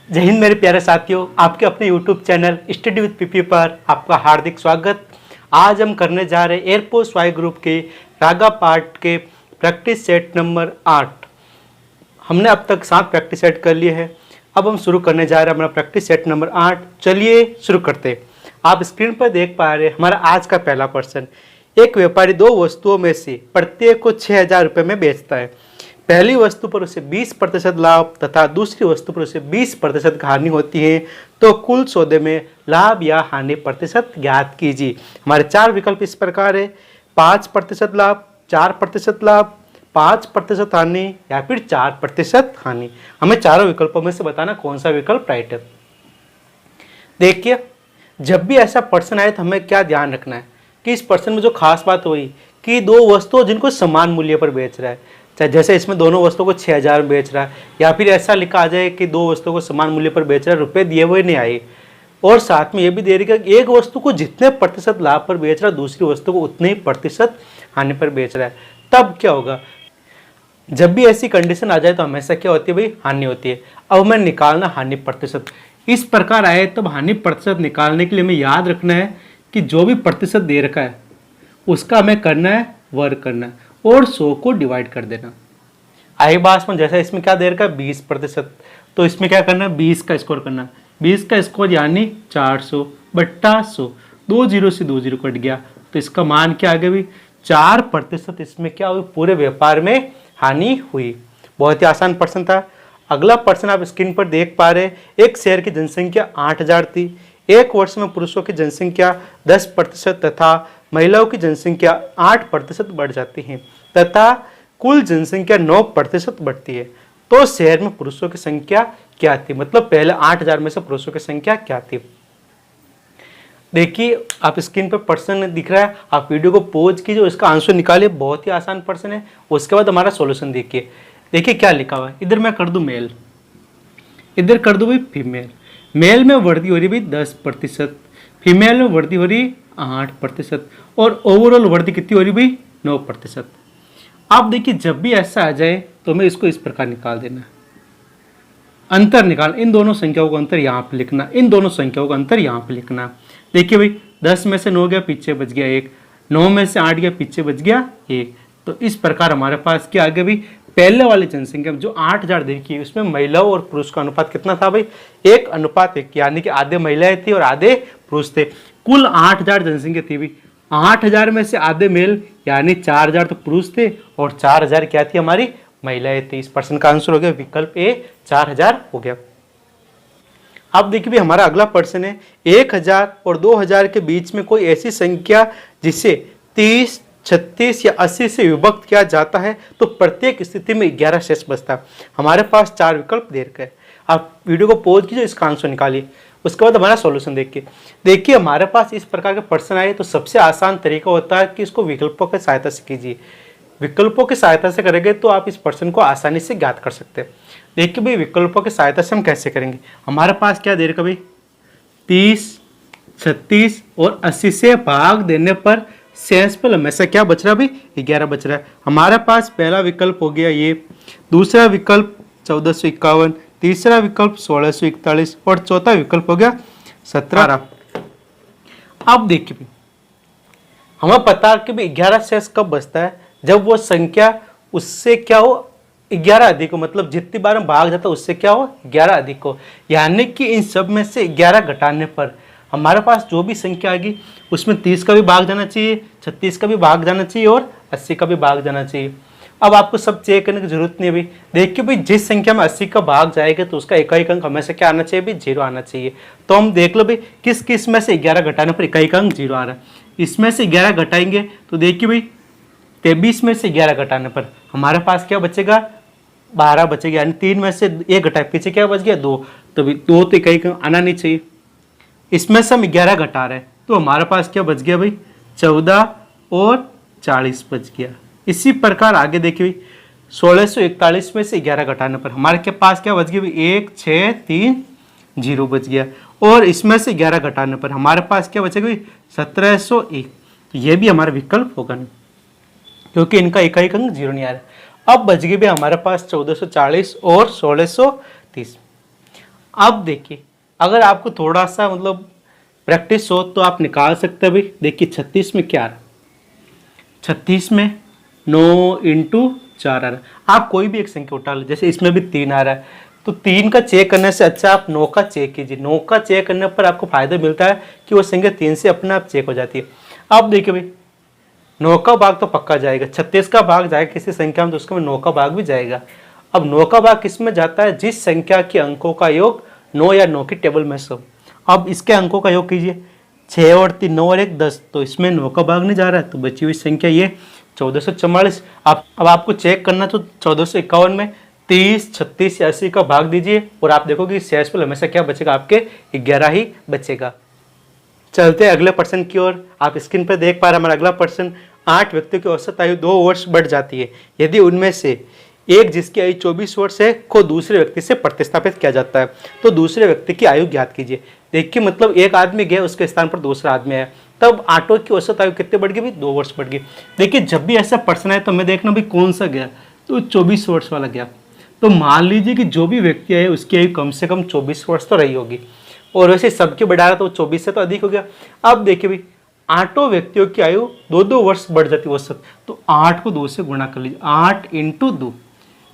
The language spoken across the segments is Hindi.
जय हिंद मेरे प्यारे साथियों, आपके अपने YouTube channel study with PP पर आपका हार्दिक स्वागत। आज हम करने जा रहे हैं एयरफोर्स वाई ग्रुप के रागा पार्ट के प्रैक्टिस सेट नंबर 8। हमने अब तक 7 प्रैक्टिस सेट कर लिए हैं। अब हम शुरू करने जा रहे हैं अपना प्रैक्टिस सेट नंबर 8। चलिए शुरू करते हैं। आप स्क्रीन पर देख पा रहे हैं हमारा आज का पहला प्रश्न। एक व्यापारी दो वस्तुओं में से प्रत्येक को 6,000 रुपये में बेचता है। पहली वस्तु पर उसे 20% लाभ तथा दूसरी वस्तु पर उसे 20% हानि होती है, तो कुल सौदे में लाभ या हानि प्रतिशत ज्ञात कीजिए। हमारे 4 विकल्प इस प्रकार है: 5% लाभ, 4% लाभ, 5% हानि या फिर 4% हानि। हमें चारों विकल्पों में से बताना कौन सा विकल्प राइट है। देखिए, जब भी ऐसा प्रश्न आए तो हमें क्या ध्यान रखना है कि इस प्रश्न में जो खास बात हुई कि दो वस्तुओं जिनको समान मूल्य पर बेच रहा है, चाहे जैसे इसमें दोनों वस्तुओं को 6,000 में बेच रहा है, या फिर ऐसा लिखा आ जाए कि दो वस्तुओं को समान मूल्य पर बेच रहा है, रुपए दिए हुए नहीं आए, और साथ में ये भी दे रही है कि एक वस्तु को जितने प्रतिशत लाभ पर बेच रहा है दूसरी वस्तु को उतने ही प्रतिशत हानि पर बेच रहा है। तब क्या होगा? जब भी ऐसी कंडीशन आ जाए तो हमेशा क्या होती है भाई? हानि होती है। अब हमें निकालना हानि प्रतिशत। इस प्रकार आए तब हानि प्रतिशत निकालने के लिए हमें याद रखना है कि जो भी प्रतिशत दे रखा है उसका हमें करना है वर्ग करना है और 100 को डिवाइड कर देना। आई बात में जैसा इसमें क्या दे रखा है 20%, तो इसमें क्या करना है 20 का स्कोर करना है। 20 का स्कोर यानी 400 बट्टा 100, 2 जीरो से 2 जीरो कट गया, तो इसका मान क्या आ गया भाई? 4% इसमें क्या हुई? पूरे व्यापार में हानि हुई। बहुत ही आसान प्रश्न था। अगला प्रश्न आप स्क्रीन पर देख पा रहे हैं। एक शहर की जनसंख्या 8,000 थी। एक वर्ष में पुरुषों की जनसंख्या 10% तथा महिलाओं की जनसंख्या 8% बढ़ जाती है तथा कुल जनसंख्या 9% बढ़ती है, तो शहर में पुरुषों की संख्या क्या थी? मतलब पहले 8,000 में से पुरुषों की संख्या क्या थी? देखिए, आप स्क्रीन पर प्रश्न दिख रहा है, आप वीडियो को पॉज कीजिए, इसका आंसर निकालिए। बहुत ही आसान प्रश्न है। उसके बाद हमारा सॉल्यूशन देखिए। देखिए क्या लिखा हुआ है। इधर मैं कर दूं मेल, इधर कर दूं भाई फीमेल। मेल में वृद्धि हो रही भाई 10%, फीमेल में वृद्धि हो रही 8% और ओवरऑल वृद्धि कितनी हो रही भाई? 9%। अब देखिए, जब भी ऐसा आ जाए तो हमें इसको इस प्रकार निकाल देना। अंतर निकाल, इन दोनों संख्याओं का अंतर यहाँ पे लिखना, इन दोनों संख्याओं का अंतर यहाँ पे लिखना। देखिए भाई, 10 में से 9 गया, पीछे बच गया 1, 9 में से 8 गया, पीछे बच गया 1। तो इस प्रकार हमारे पास क्या आ गया भाई? पहले वाली जनसंख्या जो 8,000 देखिए उसमें महिलाओं और पुरुष का अनुपात कितना था भाई? 1:1, यानी कि आधे महिलाएं थी और आधे पुरुष थे। कुल 8,000 जनसंख्या थी भाई। 8,000 में से आधे मेल यानी 4,000 तो पुरुष थे और 4,000 क्या थी? हमारी महिलाएं थी। इस प्रश्न का आंसर हो गया विकल्प ए, 4,000 हो गया। अब देखिए भी हमारा अगला प्रश्न है। 1,000 और 2,000 के बीच में कोई ऐसी संख्या जिसे 30, 36 या 80 से विभक्त किया जाता है तो प्रत्येक स्थिति में 11 शेष बचता है। हमारे पास 4 विकल्प दे रखे हैं। आप वीडियो को पॉज कीजिए, इसका आंसर निकालिए। उसके बाद हमारा सॉल्यूशन देखिए। देखिए, हमारे पास इस प्रकार के प्रश्न आए तो सबसे आसान तरीका होता है कि इसको विकल्पों की सहायता से कीजिए। विकल्पों की सहायता से करेंगे तो आप इस प्रश्न को आसानी से ज्ञात कर सकते हैं। देखिए भाई, विकल्पों की सहायता से हम कैसे करेंगे। हमारे पास क्या दे रखा भाई? 30, 36 और 80 से भाग देने पर शेष पर हमेशा क्या बच रहा है भाई? 11 बच रहा है। हमारे पास पहला विकल्प हो गया ये, दूसरा विकल्प 1451, तीसरा विकल्प 1641 और चौथा विकल्प हो गया 17। अब देखिए भाई, हमें पता है कि भाई 11 शेष कब बचता है? जब वो संख्या उससे क्या हो? 11 अधिक हो। मतलब जितनी बार हम भाग जाता है उससे क्या हो? 11 अधिक हो। यानी कि इन सब में से 11 घटाने पर हमारे पास जो भी संख्या आएगी उसमें 30 का भी भाग जाना चाहिए, 36 का भी भाग जाना चाहिए और 80 का भी भाग जाना चाहिए। अब आपको सब चेक करने की जरूरत नहीं है भाई। देखिए भाई, जिस संख्या में 80 का भाग जाएगा तो उसका इकाई अंक हमेशा क्या आना चाहिए भाई? 0 आना चाहिए। तो हम देख लो भाई, किस किस में से 11 घटाने पर इकाई अंक 0 आ रहा है। इसमें से 11 घटाएंगे तो देखिए भाई, 23 में से 11 घटाने पर हमारे पास क्या बचेगा? 12 बचेगा। यानी 3 में से 1 घटाए, पीछे क्या बच गया? 2। तो 2 तो इकाई अंक आना नहीं चाहिए। इसमें से हम 11 घटा रहे हैं तो हमारे पास क्या बच गया भाई? 14 और 40 बच गया। इसी प्रकार आगे देखिए, 1641 में से 11 घटाने पर हमारे के पास क्या बच गया भाई? 1, 6, 3, 0 बच गया। और इसमें से 11 घटाने पर हमारे पास क्या बचेगा भाई? 1701। तो ये भी हमारा विकल्प होगा नहीं, क्योंकि इनका इकाई अंक 0 नहीं आ रहा। अब बच गए भी हमारे पास 1440 और 1630। अब देखिए, अगर आपको थोड़ा सा मतलब प्रैक्टिस हो तो आप निकाल सकते हैं भाई। देखिए 36 में क्या आ रहा है, 36 में 9 इंटू 4 आ रहा है। आप कोई भी एक संख्या उठा लो, जैसे इसमें भी 3 आ रहा है, तो 3 का चेक करने से अच्छा आप 9 का चेक कीजिए। 9 का चेक करने पर आपको फायदा मिलता है कि वो संख्या 3 से अपने आप चेक हो जाती है। अब देखिए भाई, 9 का भाग तो पक्का जाएगा, 36 का भाग जाएगा किसी संख्या में तो उसके में 9 का भाग भी जाएगा। अब 9 का भाग किस में जाता है, जिस संख्या के अंकों का योग 9 या 9 की टेबल में से हो। अब इसके अंकों का योग कीजिए, 6 और 3 9 और 1 10, तो इसमें 9 का भाग नहीं जा रहा है, तो बची हुई संख्या ये 1444। अब आपको चेक करना तो 1451 में 30 36 या 80 का भाग दीजिए और आप देखोगे शेषफल हमेशा क्या बचेगा, आपके 11 ही बचेगा। चलते हैं अगले प्रश्न की ओर। आप स्क्रीन पर देख पा रहे हैं हमारा अगला प्रश्न, 8 व्यक्तियों की औसत आयु 2 वर्ष बढ़ जाती है यदि उनमें से एक जिसकी आयु 24 वर्ष है को दूसरे व्यक्ति से प्रतिस्थापित किया जाता है, तो दूसरे व्यक्ति की आयु ज्ञात कीजिए। देखिए मतलब एक आदमी गया, उसके स्थान पर दूसरा आदमी आया, तब आठों की औसत आयु कितने बढ़ गई भाई, 2 वर्ष बढ़ गई। देखिए जब भी ऐसा प्रश्न है तो मैं देखना भाई कौन सा गया, तो 24 वर्ष वाला गया। तो मान लीजिए कि जो भी व्यक्ति है उसकी आयु कम से कम 24 वर्ष तो रही होगी, और वैसे सबके बढ़ा रहा तो 24 से तो अधिक हो गया। अब देखिए भाई, आठों व्यक्तियों की आयु 2-2 वर्ष बढ़ जाती है औसत, तो 8 को 2 से गुणा कर लीजिए, 8 इंटू 2,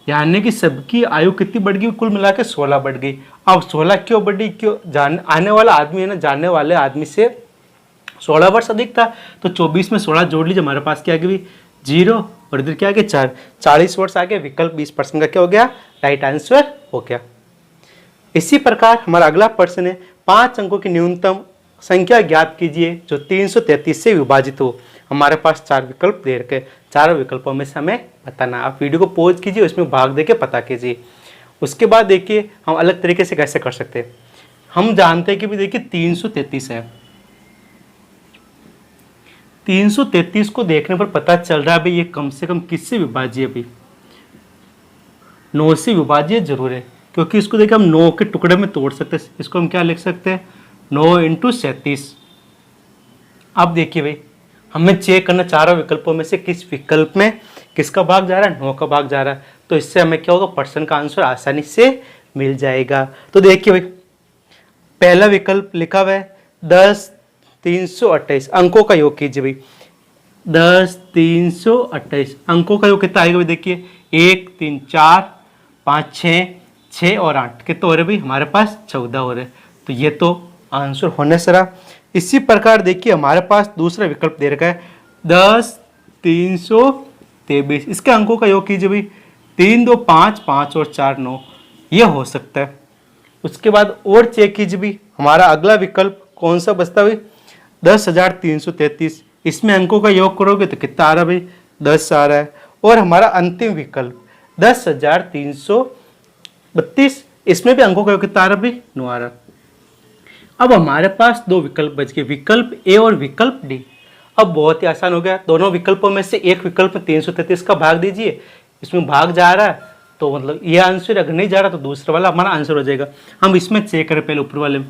यानी कि सबकी आयु कितनी बढ़ गई, कुल मिला के 16 बढ़ गई। अब 16 क्यों बढ़ी, क्यों, आने वाला आदमी है ना, जानने वाले आदमी से 16 वर्ष अधिक था, तो 24 में 16 जोड़ लीजिए, हमारे पास क्या आ गया 0, और इधर क्या आ गया 4, 40 वर्ष आ गया। विकल्प 20% का क्या हो गया, राइट आंसर हो गया। इसी प्रकार हमारा अगला प्रश्न है, 5 अंकों की न्यूनतम संख्या ज्ञात कीजिए जो 333 से विभाजित हो। हमारे पास 4 विकल्प दे रखे, चारों विकल्पों में से हमें बताना। आप वीडियो को पॉज कीजिए, उसमें भाग देके पता कीजिए। उसके बाद देखिए हम अलग तरीके से कैसे कर सकते हैं। हम जानते हैं कि भी देखिए 333 है, 333 को देखने पर पता चल रहा है भाई ये कम से कम किससे विभाज्य है भाई, 9 से विभाज्य जरूर है, क्योंकि इसको देखिए हम 9 के टुकड़े में तोड़ सकते हैं। इसको हम क्या लिख सकते हैं, 9 इंटू 37। अब देखिए भाई, हमें चेक करना चारों विकल्पों में से किस विकल्प में किसका भाग जा रहा है, 9 का भाग जा रहा है, तो इससे हमें क्या होगा, प्रश्न का आंसर आसानी से मिल जाएगा। तो देखिए भाई, पहला विकल्प लिखा हुआ है 10 328, अंकों का योग कीजिए भाई, 10 328 अंकों का योग कितना आएगा भाई, देखिए 1 3 4 5 6 और 8 कितना हो रहे भाई, हमारे पास 14 हो रहे, तो ये तो आंसर होने से रहा। इसी प्रकार देखिए हमारे पास दूसरा विकल्प दे रखा है 10 323, इसके अंकों का योग कीजिए भाई, 3 2 5 5 और 4 9, ये हो सकता है। उसके बाद और चेक कीजिए भाई, हमारा अगला विकल्प कौन सा बचता भाई, 10,333, इसमें अंकों का योग करोगे तो कितना आ रहा भाई, 10 आ रहा है। और हमारा अंतिम विकल्प 10,332, इसमें भी अंकों का योग कितना आ रहा भाई, 9 आ रहा। अब हमारे पास 2 विकल्प बच गए, विकल्प ए और विकल्प डी। अब बहुत ही आसान हो गया, दोनों विकल्पों में से एक विकल्प में 333 का भाग दीजिए, इसमें भाग जा रहा है तो मतलब ये आंसर, अगर नहीं जा रहा तो दूसरा वाला हमारा आंसर हो जाएगा। हम इसमें चेक करें पहले ऊपर वाले में,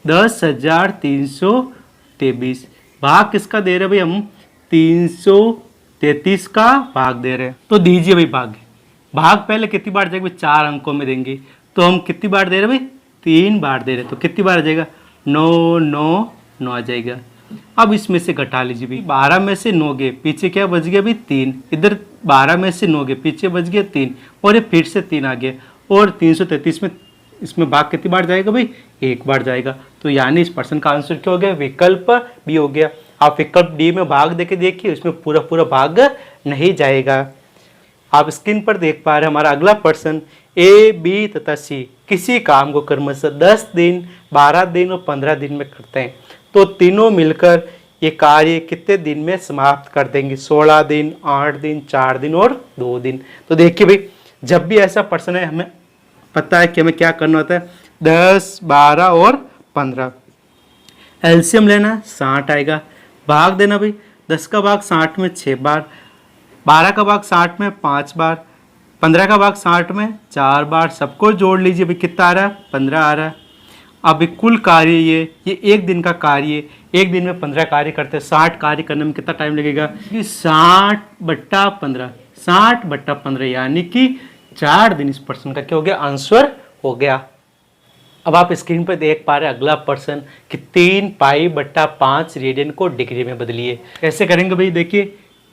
10,323 भाग किसका दे रहे भाई, हम 333 का भाग दे रहे हैं, तो दीजिए भाई भाग। भाग पहले कितनी बार जाएगा भाई, 4 अंकों में देंगे, तो हम कितनी बार दे रहे भाई, 3 बार दे रहे, तो कितनी बार आ जाएगा, 9 9 9 आ जाएगा। अब इसमें से घटा लीजिए भाई, 12 में से 9 गए, पीछे क्या बच गया भाई 3, इधर 12 में से 9 गए, पीछे बच गया 3, और ये फिर से 3 आ गया, और 333 में इसमें भाग कितनी बार जाएगा भाई, 1 बार जाएगा। तो यानी इस प्रश्न का आंसर क्या हो गया, विकल्प बी हो गया। आप विकल्प डी में भाग देके देखिए, उसमें पूरा पूरा भाग नहीं जाएगा। आप स्क्रीन पर देख पा रहे हैं हमारा अगला प्रश्न, ए बी तथा सी किसी काम को क्रमशः 10 दिन 12 दिन और 15 दिन में करते हैं, तो तीनों मिलकर ये कार्य कितने दिन में समाप्त कर देंगे, 16 दिन 8 दिन 4 दिन और 2 दिन। तो देखिए भाई, जब भी ऐसा प्रश्न है हमें पता है कि हमें क्या करना होता है, 10 12 और 15 एलसीएम लेना, 60 आएगा, भाग देना भाई, 10 का भाग 60 में 6 बार, 12 का भाग 60 में 5 बार, 15 का भाग 60 में 4 बार, सबको जोड़ लीजिए भाई, कितना आ रहा है, 15 आ रहा है। अब कुल कार्य ये 1 दिन का कार्य, 1 दिन में 15 कार्य करते हैं, 60 कार्य करने में कितना टाइम लगेगा, 60/15, 60/15 यानी कि 4 दिन इस प्रश्न का क्या हो गया, आंसर हो गया। अब आप स्क्रीन पर देख पा रहे हैं अगला प्रश्न कि 3π/5 रेडियन को डिग्री में बदलिए। कैसे करेंगे भाई, देखिए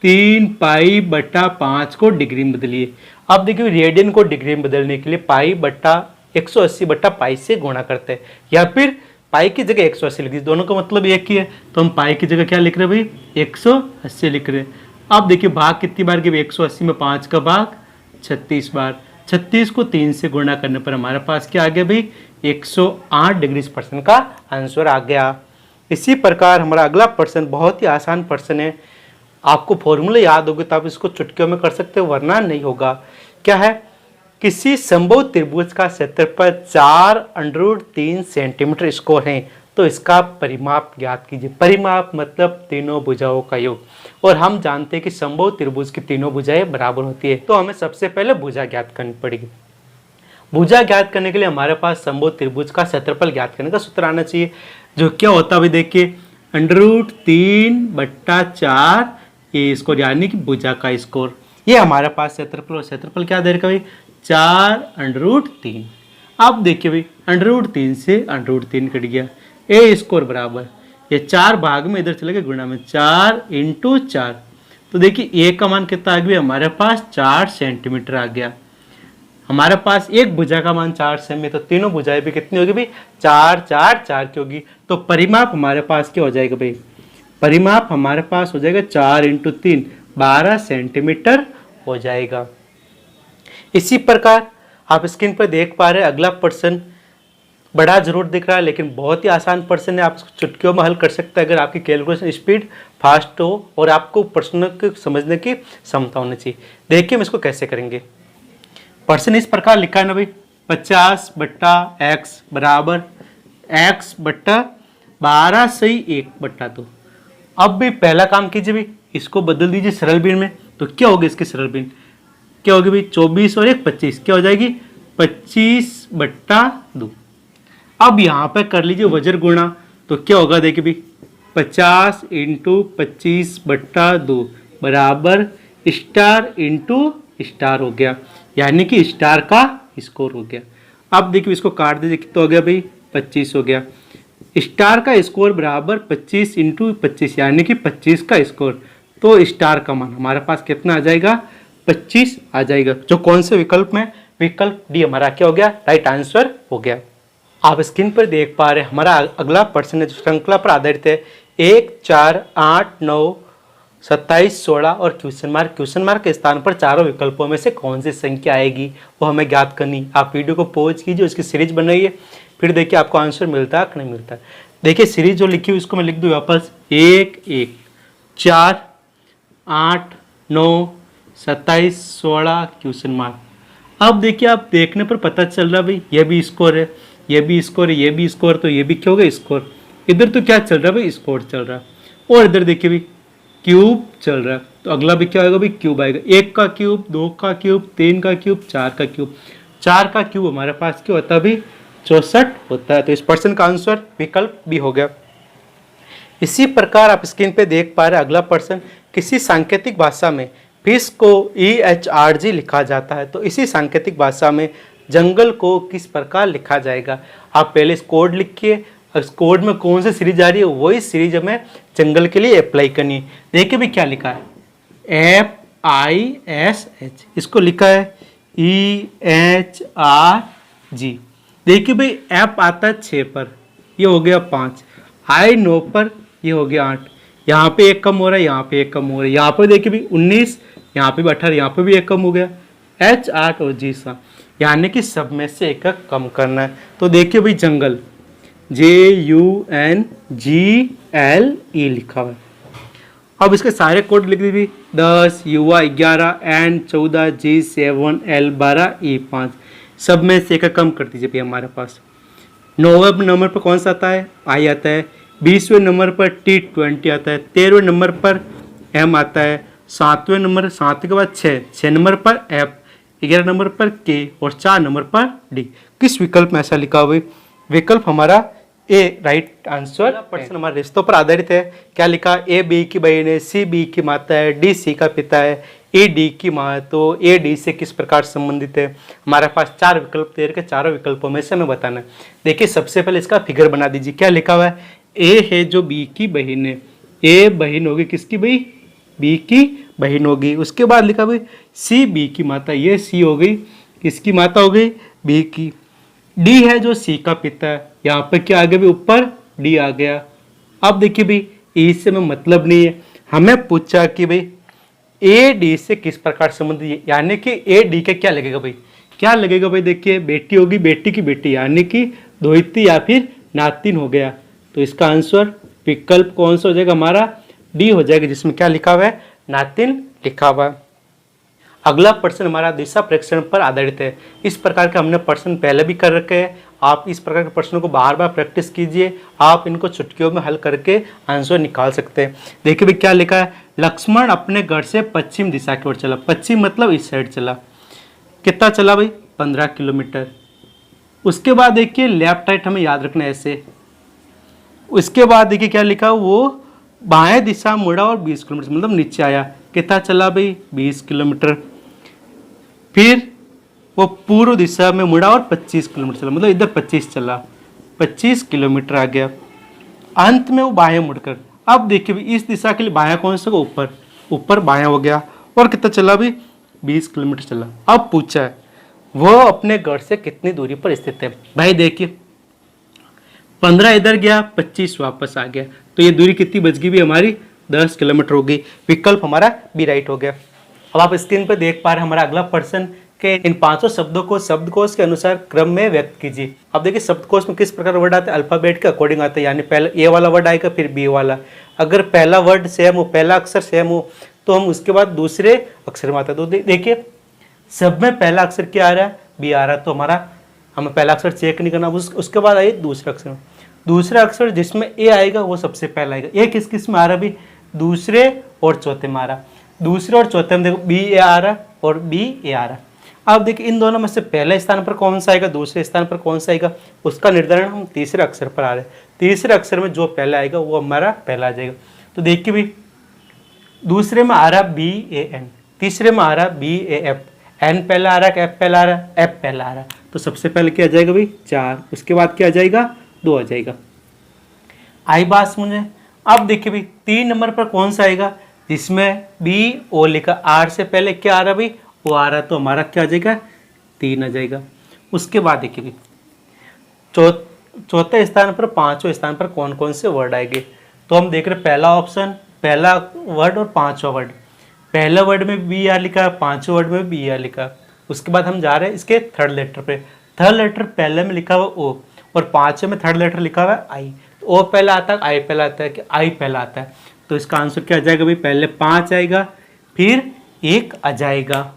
3π/5 को डिग्री में बदलिए। अब देखिए रेडियन को डिग्री में बदलने के लिए π/180/π से गुणा करते हैं, या फिर पाई की जगह 180 लिख दीजिए, दोनों का मतलब एक ही है। तो हम पाई की जगह क्या लिख रहे हैं भाई, 180 लिख रहे हैं। अब देखिए भाग कितनी बार के, 180 में 5 का भाग 36 बार, 36 को 3 से गुणा करने पर हमारे पास क्या आ गया भाई, 108 डिग्री परसेंट का आंसर आ गया। इसी प्रकार हमारा अगला प्रश्न बहुत ही आसान प्रश्न है। आपको फॉर्मूला याद होगा तो आप इसको चुटकियों में कर सकते हो, वरना नहीं होगा। क्या है, किसी संभव त्रिभुज का क्षेत्रफल 4√3 सेंटीमीटर स्क्वायर है, तो इसका परिमाप ज्ञात कीजिए। परिमाप मतलब तीनों भुजाओं का योग, और हम जानते हैं कि संभव त्रिभुज की तीनों भुजाएं बराबर होती है। तो हमें सबसे पहले भुजा ज्ञात करनी पड़ेगी। भुजा ज्ञात करने के लिए हमारे पास संभव त्रिभुज का क्षेत्रफल ज्ञात करने का सूत्र आना चाहिए, जो क्या होता है, देखिए √3/4 ये स्क्वायर, यानी कि भुजा का स्क्वायर। ये हमारे पास क्षेत्रफल, और क्षेत्रफल क्या दे रखा भाई, 4√3। अब देखिए भाई √3 से √3 कट गया, ए स्क्वायर बराबर, ये 4 भाग में इधर चले गए गुणा में, 4 × 4। तो देखिए ए का मान कितना आ गया हमारे पास, 4 सेंटीमीटर आ गया। हमारे पास एक भुजा का मान 4 सेमी, तो तीनों भुजाएं भी कितनी होगी भाई, 4 4 4 की होगी। तो परिमाप हमारे पास क्या हो जाएगा भाई, परिमाप हमारे पास हो जाएगा 4 × 3 12 सेंटीमीटर हो जाएगा। इसी प्रकार आप स्क्रीन पर देख पा रहे हैं अगला प्रश्न बड़ा जरूर दिख रहा है, लेकिन बहुत ही आसान प्रश्न है। आप इसको चुटकियों में हल कर सकते हैं अगर आपकी कैलकुलेशन स्पीड फास्ट हो और आपको प्रश्न को समझने की क्षमता होनी चाहिए। देखिए हम इसको कैसे करेंगे। प्रश्न इस प्रकार लिखा है ना भाई, 50/x बराबर x/12 सही 1/2। अब भी पहला काम कीजिए भाई, इसको बदल दीजिए सरल भिन्न में। तो क्या होगी इसकी सरल भिन्न, क्या होगी भाई, 24 और 1 25, क्या हो जाएगी 25/2। अब यहाँ पे कर लीजिए वज्र गुणा, तो क्या होगा देखिए भाई, 50 × 25/2 बराबर स्टार इंटू स्टार हो गया, यानी कि स्टार का स्कोर हो गया। अब देखिए इसको काट दीजिए, कितना हो गया भाई, 25 हो गया। स्टार का स्कोर बराबर 25 × 25, यानी कि 25 का स्कोर। तो स्टार का मान हमारे पास कितना आ जाएगा, 25 आ जाएगा। जो कौन से विकल्प में, विकल्प डी हमारा क्या हो गया, राइट आंसर हो गया। आप स्क्रीन पर देख पा रहे हैं हमारा अगला प्रश्न जो श्रृंखला पर आधारित है, 1 4 8 9 27 16 और क्वेश्चन मार्क के स्थान पर चारों विकल्पों में से कौन सी संख्या आएगी वो हमें ज्ञात करनी। आप वीडियो को पॉज कीजिए, उसकी सीरीज बनाइए, फिर देखिए आपको आंसर मिलता है कि नहीं मिलता है। देखिए सीरीज जो लिखी हुई उसको मैं लिख दूँ वापस, 1 1 4 8 9 27 16 क्वेश्चन मार्क। अब देखिए आप देखने पर पता चल रहा भाई, ये भी स्कोर है, ये भी स्कोर है, ये भी स्कोर, तो ये भी क्या होगा स्कोर। इधर तो क्या चल रहा है भाई, स्कोर चल रहा है, और इधर देखिए भाई क्यूब चल रहा है, तो अगला भी क्या आएगा भाई, क्यूब आएगा। 1 का क्यूब, 2 का क्यूब, 3 का क्यूब, 4 का क्यूब। 4 का क्यूब हमारे पास क्या होता है भाई, 64 होता है। तो इस प्रश्न का आंसर विकल्प भी हो गया। इसी प्रकार आप स्क्रीन पे देख पा रहे हैं अगला प्रश्न, किसी सांकेतिक भाषा में फिश को EHRG लिखा जाता है, तो इसी सांकेतिक भाषा में जंगल को किस प्रकार लिखा जाएगा। आप पहले इस कोड लिखिए, इस कोड में कौन सी सीरीज आ रही है वही सीरीज हमें जंगल के लिए अप्लाई करनी है। देखिए भी क्या लिखा है, FISH, इसको लिखा है EHRG। देखिए भाई F आता है 6 पर, ये हो गया 5, I 9 पर, ये हो गया 8, यहाँ पे एक कम हो रहा है, यहाँ पे एक कम हो रहा है, यहाँ पे देखिए भी 19, यहाँ पे भी 18, यहाँ पे भी एक कम हो गया, H 8 और G 7, यानी कि सब में से एक कम करना है। तो देखिए भाई जंगल JUNGLE लिखा हुआ है। अब इसके सारे कोड लिख दीजिए, 10 UA 11 N 14 G 7 L 12 E 5, सब में से एक कम कर दीजिए भैया। हमारे पास 9वें नंबर पर कौन सा आता है, I आता है, 20वें नंबर पर T20 आता है, 13वें नंबर पर M आता है, 7वें नंबर, 7 के बाद 6 नंबर पर F, 11 नंबर पर K और 4 नंबर पर D। किस विकल्प में ऐसा लिखा हुआ है, विकल्प हमारा ए राइट आंसर। प्रश्न हमारे रिश्तों पर आधारित है। क्या लिखा, A B की बहन है, C B की माता है, D C का पिता है, ए डी की माँ, तो ए डी से किस प्रकार संबंधित है। हमारे पास 4 विकल्प दे रखे, चारों विकल्पों में से हमें बताना है। देखिए सबसे पहले इसका फिगर बना दीजिए। क्या लिखा हुआ है, ए है जो बी की बहन है, ए बहन होगी किसकी भाई, बी की बहन होगी। उसके बाद लिखा भाई सी बी की माता, ये सी हो गई किसकी माता हो गई, बी की। डी है जो सी का पिता है, यहाँ पे क्या आ गया भाई, ऊपर डी आ गया। अब देखिए भाई ई से में मतलब नहीं है, हमें पूछा कि भाई ए डी से किस प्रकार संबंधित है, यानी कि ए डी के क्या लगेगा भाई, क्या लगेगा भाई। देखिए बेटी होगी बेटी की बेटी, यानी कि दोहित्री या फिर नातिन हो गया। तो इसका आंसर विकल्प कौन सा हो जाएगा हमारा, डी हो जाएगा, जिसमें क्या लिखा हुआ है, नातिन लिखा हुआ है। अगला प्रश्न हमारा दिशा प्रेक्षण पर आधारित है। इस प्रकार के हमने प्रश्न पहले भी कर रखे हैं। आप इस प्रकार के प्रश्नों को बार बार प्रैक्टिस कीजिए, आप इनको चुटकियों में हल करके आंसर निकाल सकते हैं। देखिए भाई क्या लिखा है, लक्ष्मण अपने घर से पश्चिम दिशा की ओर चला, पश्चिम मतलब इस साइड चला, कितना चला भाई, 15 किलोमीटर। उसके बाद देखिए लेफ्ट राइट हमें याद रखना है ऐसे। उसके बाद देखिए क्या लिखा, वो बाएं दिशा मुड़ा और 20 किलोमीटर मतलब नीचे आया, कितना चला भाई, 20 किलोमीटर। फिर वो पूर्व दिशा में मुड़ा और 25 किलोमीटर चला, मतलब इधर 25 चला, 25 किलोमीटर आ गया। अंत में वो बाएं मुड़कर, अब देखिए भाई इस दिशा के लिए बायां कौन सा, ऊपर, ऊपर बायां हो गया, और कितना चला भाई, 20 किलोमीटर चला। अब पूछा है वो अपने घर से कितनी दूरी पर स्थित है। भाई देखिए 15 इधर गया, 25 वापस आ गया, तो ये दूरी कितनी बच गई भी हमारी, 10 किलोमीटर हो गई। विकल्प हमारा बी राइट हो गया। अब आप स्क्रीन पर देख पा रहे हैं हमारा अगला प्रश्न के इन 5 शब्दों को शब्दकोश के अनुसार क्रम में व्यक्त कीजिए। अब देखिए शब्दकोश में किस प्रकार वर्ड आते हैं, अल्फाबेट के अकॉर्डिंग आते हैं, यानी पहले ए वाला वर्ड आएगा फिर बी वाला। अगर पहला वर्ड सेम हो, पहला अक्षर सेम हो, तो हम उसके बाद दूसरे अक्षर में आता है। तो देखिए सब में पहला अक्षर क्या आ रहा है, बी आ रहा है, तो हमारा हमें पहला अक्षर चेक नहीं करना, उसके बाद आइए दूसरा अक्षर। दूसरा अक्षर जिसमें ए आएगा वो सबसे पहला आएगा। ए किस किस में आ रहा है भी, दूसरे और चौथे में आ रहा, दूसरे और चौथे में देखो बी ए आ रहा और बी ए आ रहा। अब देखिए इन दोनों में से पहले स्थान पर कौन सा आएगा, दूसरे स्थान पर कौन सा आएगा, उसका निर्धारण हम तीसरे अक्षर पर आ रहे हैं। तीसरे अक्षर में जो पहला आएगा वो हमारा पहला आ जाएगा। तो देखिए भाई दूसरे में आ रहा बी ए एन, तीसरे में आ रहा बी ए एफ, एन पहला आ रहा है, एफ पहला आ रहा है, एफ पहला आ रहा है। तो सबसे पहले क्या आ जाएगा भाई 4, उसके बाद क्या आ जाएगा 2 आ जाएगा। आई बात मुझे। अब देखिए भाई 3 नंबर पर कौन सा आएगा, जिसमें बी ओ लिखा, आर से पहले क्या आ रहा भाई, वो आ रहा, तो हमारा क्या आ जाएगा 3 आ जाएगा। उसके बाद देखिए भाई चौथे स्थान पर, 5वें स्थान पर कौन कौन से वर्ड आएंगे। तो हम देख रहे हैं पहला ऑप्शन, पहला वर्ड और 5वां वर्ड। पहला वर्ड में बी आर लिखा, 5वें वर्ड में बी आर लिखा। उसके बाद हम जा रहे हैं इसके थर्ड लेटर पे। थर्ड लेटर पहले में लिखा हुआ ओ, और 5वें में थर्ड लेटर लिखा हुआ है आई। तो ओ पहला आता है, आई पहला आता है, कि आई पहला आता है। तो इसका आंसर क्या आ जाएगा भाई, पहले 5 आएगा फिर 1 आ जाएगा।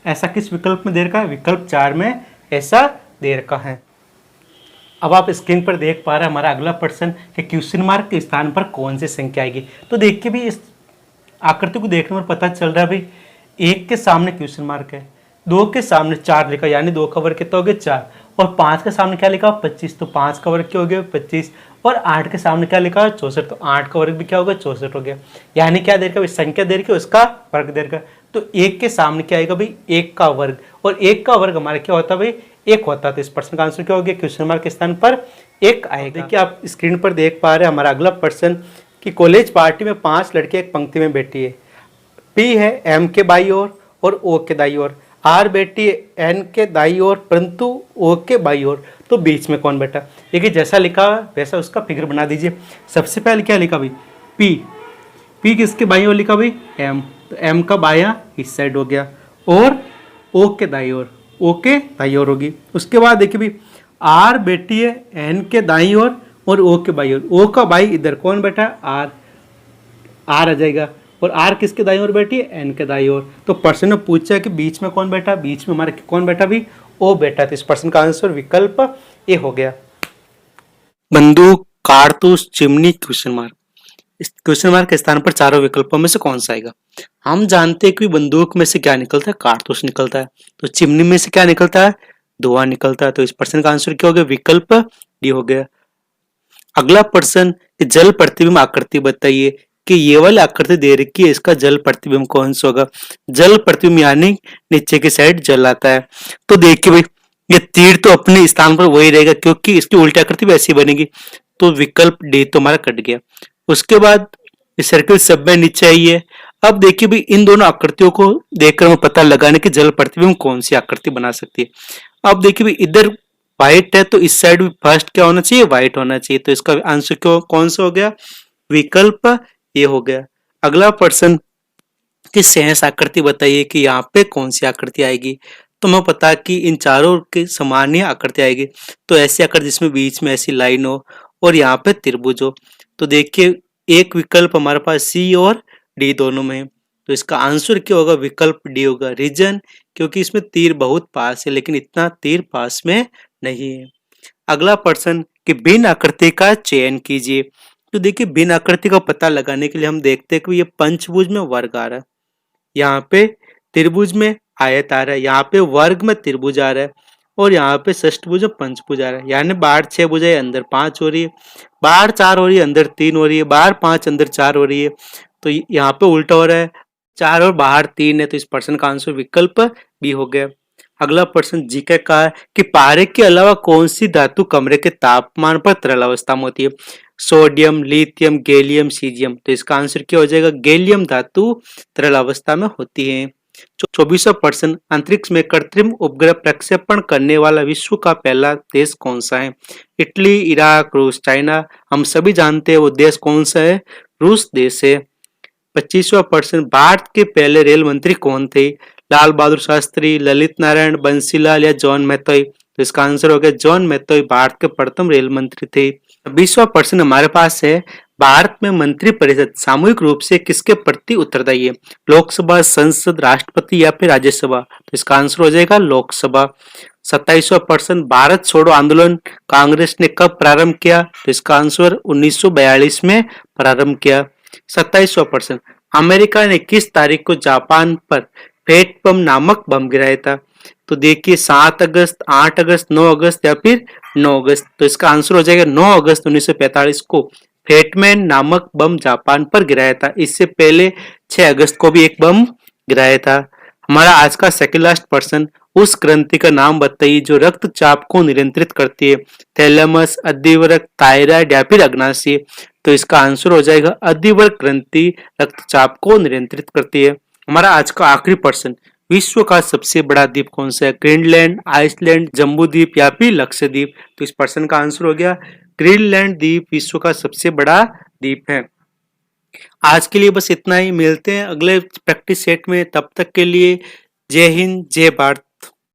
ऐसा किस विकल्प में दे रखा है, विकल्प 4 में ऐसा दे रखा है। अब आप स्क्रीन पर देख पा रहे हैं हमारा अगला प्रश्न कि क्वेश्चन मार्क के स्थान पर कौन सी संख्या आएगी। तो देखिए भी इस आकृति को देखने पर पता चल रहा है भाई 1 के सामने क्वेश्चन मार्क है, 2 के सामने 4 लिखा, यानी 2 का वर्ग कितना हो गया 4, और 5 के सामने क्या लिखा 25, तो 5 का वर्ग क्या हो गया 25, और 8 के सामने क्या लिखा 64, तो 8 का वर्ग भी क्या हो गया 64 हो गया। यानी क्या दे रखा, संख्या दे रखी उसका वर्ग दे रखा। तो 1 के सामने क्या आएगा भाई 1 का वर्ग, और 1 का वर्ग हमारा क्या होता है भाई 1 होता है। तो इस प्रश्न का आंसर क्या हो गया, क्वेश्चन मार्क के स्थान पर 1 आएगा। देखिए आप स्क्रीन पर देख पा रहे हैं हमारा अगला प्रश्न कि कॉलेज पार्टी में 5 लड़के एक पंक्ति में बैठी है। पी है एम के बाई ओर और ओ के दाई ओर, आर बैठी है एन के दाई ओर परंतु ओ के बाई ओर, तो बीच में कौन बैठा। देखिए जैसा लिखा वैसा उसका फिगर बना दीजिए। सबसे पहले क्या लिखा भाई पी, पी किसके बाई ओर लिखा भाई एम, तो एम का बाया इस साइड हो गया, और ओ के दाई ओर, ओ के दाई ओर होगी। उसके बाद देखिए भाई आर बैठी है एन के दाई ओर और ओ के बाई ओर, ओ का बाई इधर कौन बैठा आर, आर आ जाएगा, और आर किसके दाई ओर बैठी है एन के दाई ओर। तो प्रश्न ने पूछा कि बीच में कौन बैठा, बीच में हमारा कौन बैठा भी ओ बैठा। तो इस प्रश्न का आंसर विकल्प ए हो गया। बंदूक, कारतूस, चिमनी, क्वेश्चन मार्क। इस क्वेश्चन मार्क के स्थान पर चारों विकल्पों में से कौन सा आएगा। हम जानते हैं कि बंदूक में से क्या निकलता है, कारतूस निकलता है। तो चिमनी में से क्या निकलता है, धुआं निकलता है। तो इस प्रश्न का आंसर क्या हो गया, विकल्प डी हो गया। अगला प्रश्न, जल प्रतिबिंब आकृति बताइए। कि ये वाली आकृति दे रखी है, इसका जल प्रतिबिंब कौन सा होगा। जल प्रतिबिंब यानी नीचे की साइड जल आता है। तो देखिए भाई ये तीर तो अपने स्थान पर वही रहेगा क्योंकि इसकी उल्टी आकृति भी ऐसी बनेगी। तो विकल्प डी तो हमारा कट गया। उसके बाद इस सर्किल सब में नीचे आई है। अब देखिए भाई इन दोनों आकृतियों को देखकर हमें पता लगाने की जल प्रतिबिंब कौन सी आकृति बना सकती है। अब देखिए भाई इधर व्हाइट है तो इस साइड भी फर्स्ट क्या होना चाहिए, व्हाइट होना चाहिए। तो इसका आंसर क्यों कौन सा हो गया, विकल्प ये हो गया। अगला प्रश्न कि सहस आकृति बताइए कि यहाँ पे कौन सी आकृति आएगी। तो हमें पता है कि इन चारों के समान ही आकृति आएगी। तो ऐसी आकृति जिसमें बीच में ऐसी लाइन हो और यहाँ पे त्रिभुज हो। तो देखिए एक विकल्प हमारे पास सी और डी दोनों में है। तो इसका आंसर क्या होगा, विकल्प डी होगा। रीजन क्योंकि इसमें तीर बहुत पास है लेकिन इतना तीर पास में नहीं है। अगला प्रश्न कि भिन्न आकृति का चयन कीजिए। तो देखिए भिन्न आकृति का पता लगाने के लिए हम देखते हैं कि ये पंचभुज में वर्ग आ रहा है, यहाँ पे त्रिभुज में आयत आ रहा है, यहाँ पे वर्ग में त्रिभुज आ रहा है और यहाँ पे षष्ठभुज में पंचभुज आ रहा है। यानी बाहर 6 भुजा है अंदर 5 हो रही है, बाहर 4 हो रही है अंदर 3 हो रही है, बाहर 5 अंदर 4 हो रही है। तो यहाँ पे उल्टा हो रहा है, 4 और बाहर 3 है। तो इस प्रश्न का आंसर विकल्प बी हो गया। अगला प्रश्न जीके का है कि पारे के अलावा कौन सी धातु कमरे के तापमान पर तरल अवस्था में होती है। Sodium, lithium, gallium, caesium. तो इसका आंसर क्या हो जाएगा, गैलियम धातु तरल अवस्था में होती है। 24वां प्रश्न अंतरिक्ष में कृत्रिम उपग्रह प्रक्षेपण करने वाला विश्व का पहला देश कौन सा है। इटली, इराक, रूस, चाइना। हम सभी जानते हैं वो देश कौन सा है, रूस देश है। 25वां प्रश्न भारत के पहले रेल मंत्री कौन थे। लाल बहादुर शास्त्री, ललित नारायण, बंसीलाल या जॉन मैथोई। तो इसका आंसर हो गया जॉन मैथोई भारत के प्रथम रेल मंत्री थे। 20वां प्रश्न हमारे पास है भारत में मंत्री परिषद सामूहिक रूप से किसके प्रति उत्तरदायी है। लोकसभा, संसद, राष्ट्रपति या फिर राज्यसभा। तो इसका आंसर हो जाएगा लोकसभा। 27वां प्रश्न भारत छोड़ो आंदोलन कांग्रेस ने कब प्रारंभ किया। तो इसका आंसर 1942 में प्रारंभ किया। 27वां प्रश्न अमेरिका ने किस तारीख को जापान पर फेट बम नामक बम गिराया था। तो देखिए 7 अगस्त, 8 अगस्त, 9 अगस्त या फिर 9 अगस्त। तो इसका आंसर हो जाएगा 9 अगस्त 1945 को फेटमैन नामक बम जापान पर गिराया था। इससे पहले 6 अगस्त को भी एक बम गिराया था। हमारा आज का सेकंड लास्ट प्रश्न उस ग्रंथि का नाम बताइए जो रक्तचाप को नियंत्रित करती है। थैलेमस, अधिवृक्क, थायराइड या फिर अग्नाशय। तो इसका आंसर हो जाएगा अधिवृक्क ग्रंथि रक्तचाप को नियंत्रित करती है। हमारा आज का आखिरी प्रश्न विश्व का सबसे बड़ा द्वीप कौन सा है। ग्रीनलैंड, आइसलैंड, जम्बू द्वीप या फिर लक्षद्वीप। तो इस प्रश्न का आंसर हो गया ग्रीनलैंड द्वीप विश्व का सबसे बड़ा द्वीप है। आज के लिए बस इतना ही, मिलते हैं अगले प्रैक्टिस सेट में। तब तक के लिए जय हिंद, जय भारत।